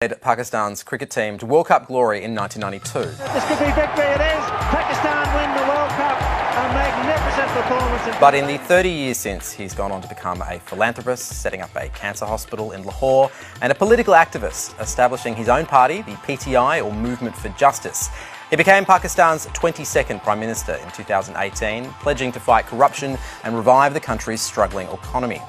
Led Pakistan's cricket team to World Cup glory in 1992. This could be victory, it is. Pakistan win the World Cup. A magnificent performance. But in the 30 years since, he's gone on to become a philanthropist, setting up a cancer hospital in Lahore, and a political activist, establishing his own party, the PTI, or Movement for Justice. He became Pakistan's 22nd Prime Minister in 2018, pledging to fight corruption and revive the country's struggling economy.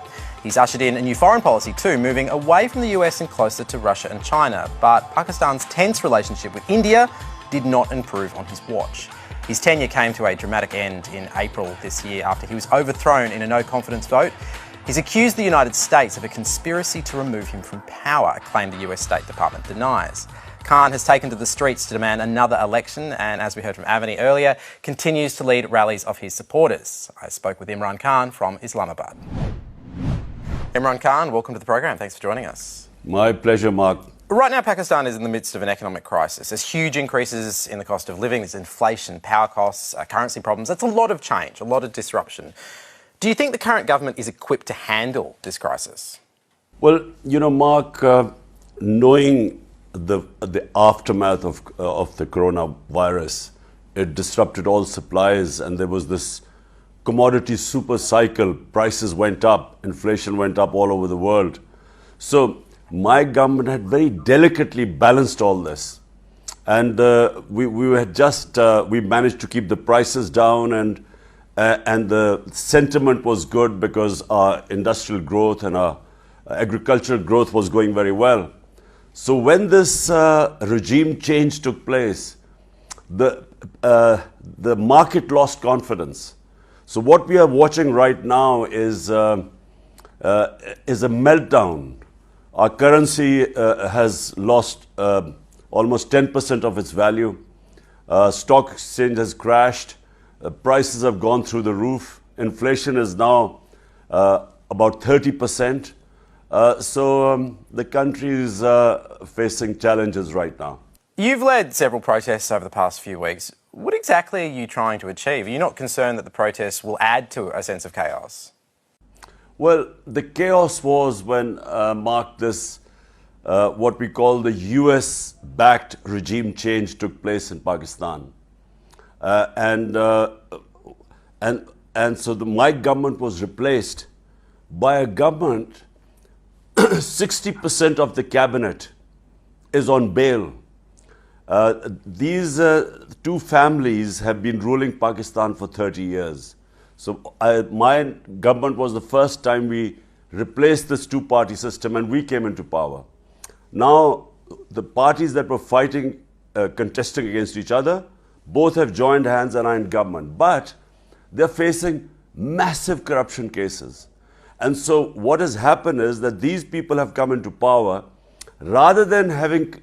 He's ushered in a new foreign policy too, moving away from the US and closer to Russia and China. But Pakistan's tense relationship with India did not improve on his watch. His tenure came to a dramatic end in April this year after he was overthrown in a no-confidence vote. He's accused the United States of a conspiracy to remove him from power, a claim the US State Department denies. Khan has taken to the streets to demand another election and, as we heard from Avani earlier, continues to lead rallies of his supporters. I spoke with Imran Khan from Islamabad. Imran Khan, welcome to the program. Thanks for joining us. My pleasure, Mark. Right now, Pakistan is in the midst of an economic crisis. There's huge increases in the cost of living, there's inflation, power costs, currency problems. That's a lot of change, a lot of disruption. Do you think the current government is equipped to handle this crisis? Well, Mark, knowing the aftermath of the coronavirus, it disrupted all supplies, and there was this commodity super cycle. Prices went up, inflation went up all over the world. So my government had very delicately balanced all this, and we managed to keep the prices down, and the sentiment was good because our industrial growth and our agricultural growth was going very well. So when this regime change took place, the market lost confidence. So what we are watching right now is a meltdown. Our currency has lost almost 10% of its value. Stock exchange has crashed. Prices have gone through the roof. Inflation is now about 30%. So the country is facing challenges right now. You've led several protests over the past few weeks. What exactly are you trying to achieve? Are you not concerned that the protests will add to a sense of chaos? Well, the chaos was when, Mark, this what we call the US-backed regime change took place in Pakistan. And so my government was replaced by a government, 60% of the cabinet is on bail. These two families have been ruling Pakistan for 30 years. So my government was the first time we replaced this two-party system and we came into power. Now, the parties that were fighting, contesting against each other, both have joined hands and are in government. But they're facing massive corruption cases. And so what has happened is that these people have come into power, rather than having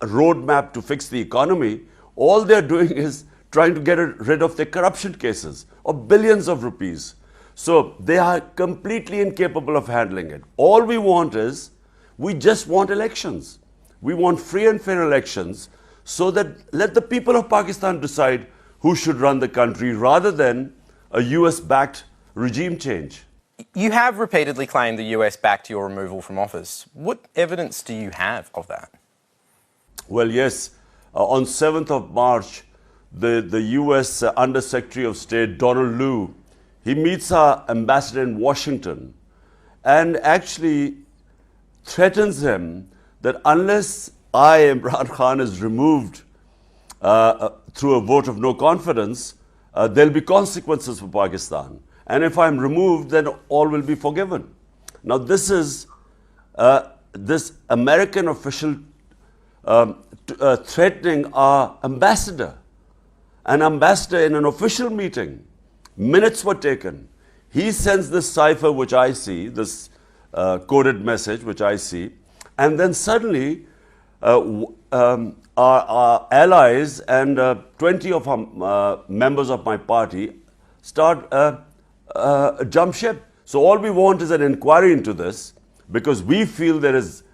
a roadmap to fix the economy, all they're doing is trying to get rid of their corruption cases of billions of rupees. So they are completely incapable of handling it. All we want is, we just want elections. We want free and fair elections so that let the people of Pakistan decide who should run the country rather than a US-backed regime change. You have repeatedly claimed the US backed your removal from office. What evidence do you have of that? Well, yes. On 7th of March, the US Under Secretary of State, Donald Lu, he meets our ambassador in Washington and actually threatens him that unless Imran Khan, is removed through a vote of no confidence, there'll be consequences for Pakistan. And if I'm removed, then all will be forgiven. Now, this is this American official threatening our ambassador. An ambassador in an official meeting, minutes were taken. He sends this cipher, which I see, this coded message, which I see, and then suddenly our allies and 20 of our members of my party start jump ship. So all we want is an inquiry into this, because we feel there is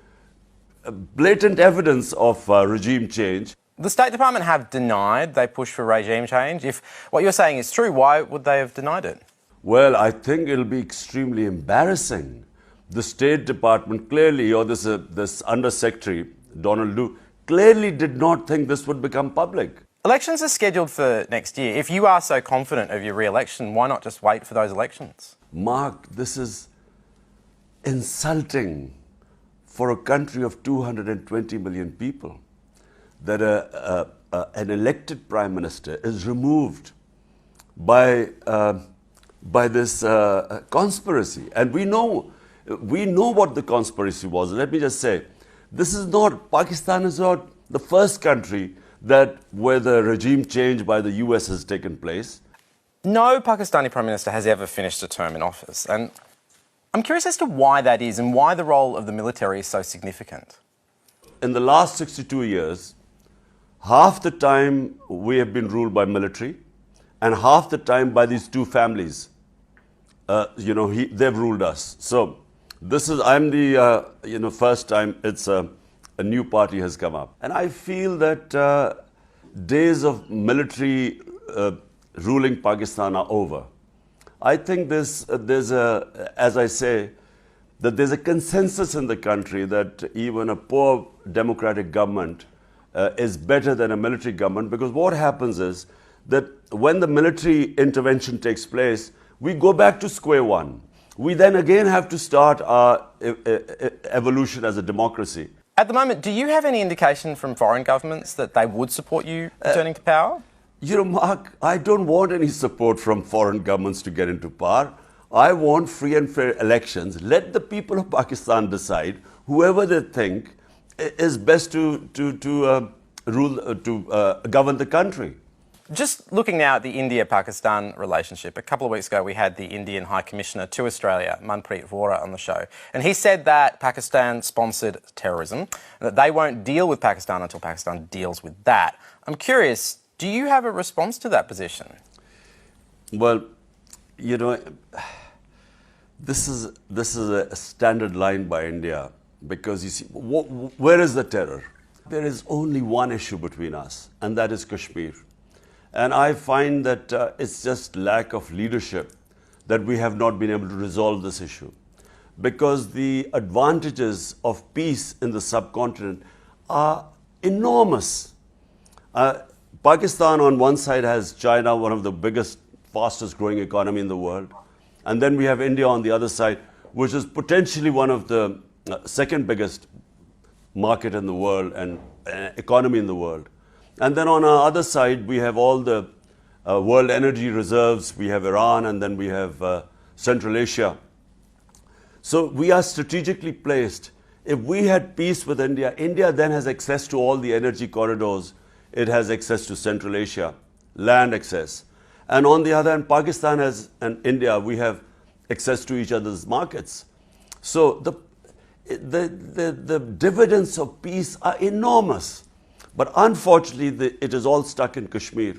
blatant evidence of regime change. The State Department have denied they push for regime change. If what you're saying is true, why would they have denied it? Well, I think it'll be extremely embarrassing. The State Department clearly, or this Under Secretary, Donald do, clearly did not think this would become public. Elections are scheduled for next year. If you are so confident of your re-election, why not just wait for those elections? Mark, this is insulting for a country of 220 million people that an elected prime minister is removed by this conspiracy. And we know what the conspiracy was. Let me just say, Pakistan is not the first country where the regime change by the US has taken place. No Pakistani Prime Minister has ever finished a term in office. And I'm curious as to why that is and why the role of the military is so significant. In the last 62 years, half the time we have been ruled by military and half the time by these two families. They've ruled us. So I'm the first time it's a new party has come up. And I feel that days of military ruling Pakistan are over. I think there's a consensus in the country that even a poor democratic government is better than a military government, because what happens is that when the military intervention takes place, we go back to square one. We then again have to start our evolution as a democracy. At the moment, do you have any indication from foreign governments that they would support you returning to power? Mark, I don't want any support from foreign governments to get into power. I want free and fair elections. Let the people of Pakistan decide whoever they think is best to govern the country. Just looking now at the India-Pakistan relationship, a couple of weeks ago we had the Indian High Commissioner to Australia, Manpreet Vora, on the show. And he said that Pakistan sponsored terrorism and that they won't deal with Pakistan until Pakistan deals with that. I'm curious, do you have a response to that position? Well, this is a standard line by India, because you see, where is the terror? There is only one issue between us, and that is Kashmir. And I find that it's just lack of leadership that we have not been able to resolve this issue. Because the advantages of peace in the subcontinent are enormous. Pakistan on one side has China, one of the biggest, fastest growing economy in the world. And then we have India on the other side, which is potentially one of the second biggest market in the world and economy in the world. And then on our other side, we have all the world energy reserves. We have Iran, and then we have Central Asia. So we are strategically placed. If we had peace with India, India then has access to all the energy corridors. It has access to Central Asia, land access. And on the other hand, Pakistan and India, we have access to each other's markets. So the dividends of peace are enormous. But unfortunately, it is all stuck in Kashmir.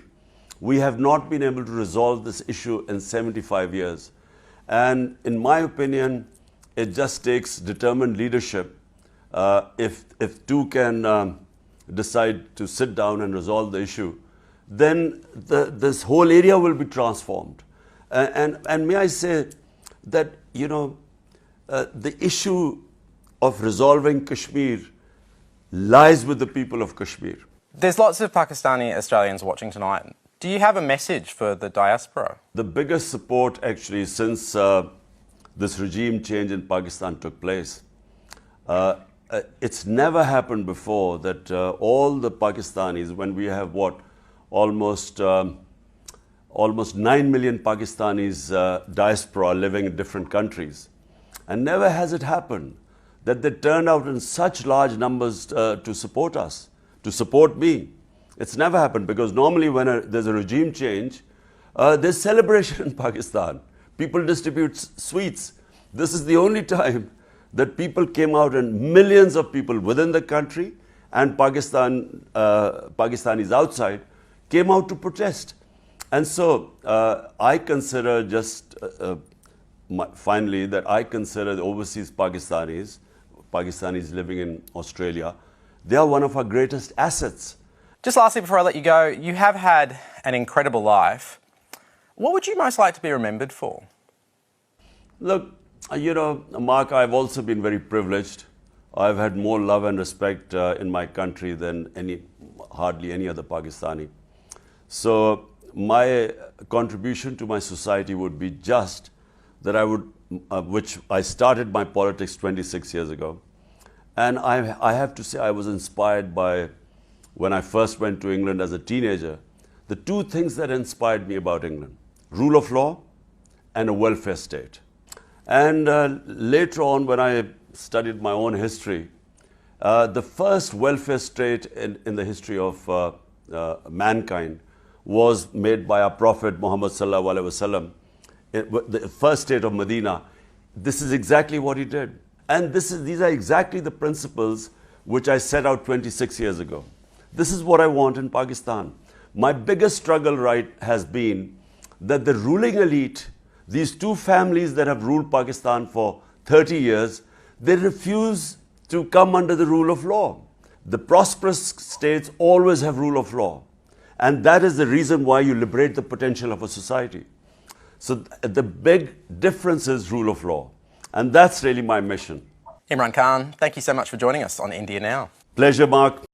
We have not been able to resolve this issue in 75 years. And in my opinion, it just takes determined leadership. If two can decide to sit down and resolve the issue, then this whole area will be transformed. And may I say that, the issue of resolving Kashmir lies with the people of Kashmir. There's lots of Pakistani Australians watching tonight. Do you have a message for the diaspora? The biggest support actually since this regime change in Pakistan took place, it's never happened before that all the Pakistanis, when we have almost 9 million Pakistanis diaspora living in different countries, and never has it happened that they turned out in such large numbers to support us, to support me. It's never happened, because normally when there's a regime change, there's celebration in Pakistan. People distribute sweets. This is the only time that people came out, and millions of people within the country and Pakistanis outside came out to protest. And so I consider finally that I consider the overseas Pakistanis living in Australia, they are one of our greatest assets. Just lastly, before I let you go, you have had an incredible life. What would you most like to be remembered for? Look, Mark, I've also been very privileged. I've had more love and respect in my country than hardly any other Pakistani. So my contribution to my society would be just that I would, which I started my politics 26 years ago. And I have to say I was inspired by, when I first went to England as a teenager, the two things that inspired me about England: rule of law and a welfare state. And later on, when I studied my own history, the first welfare state in the history of mankind was made by our Prophet Muhammad Sallallahu Alaihi Wasallam, the first state of Medina. This is exactly what he did. And these are exactly the principles which I set out 26 years ago. This is what I want in Pakistan. My biggest struggle, has been that the ruling elite, these two families that have ruled Pakistan for 30 years, they refuse to come under the rule of law. The prosperous states always have rule of law. And that is the reason why you liberate the potential of a society. So the big difference is rule of law. And that's really my mission. Imran Khan, thank you so much for joining us on India Now. Pleasure, Mark.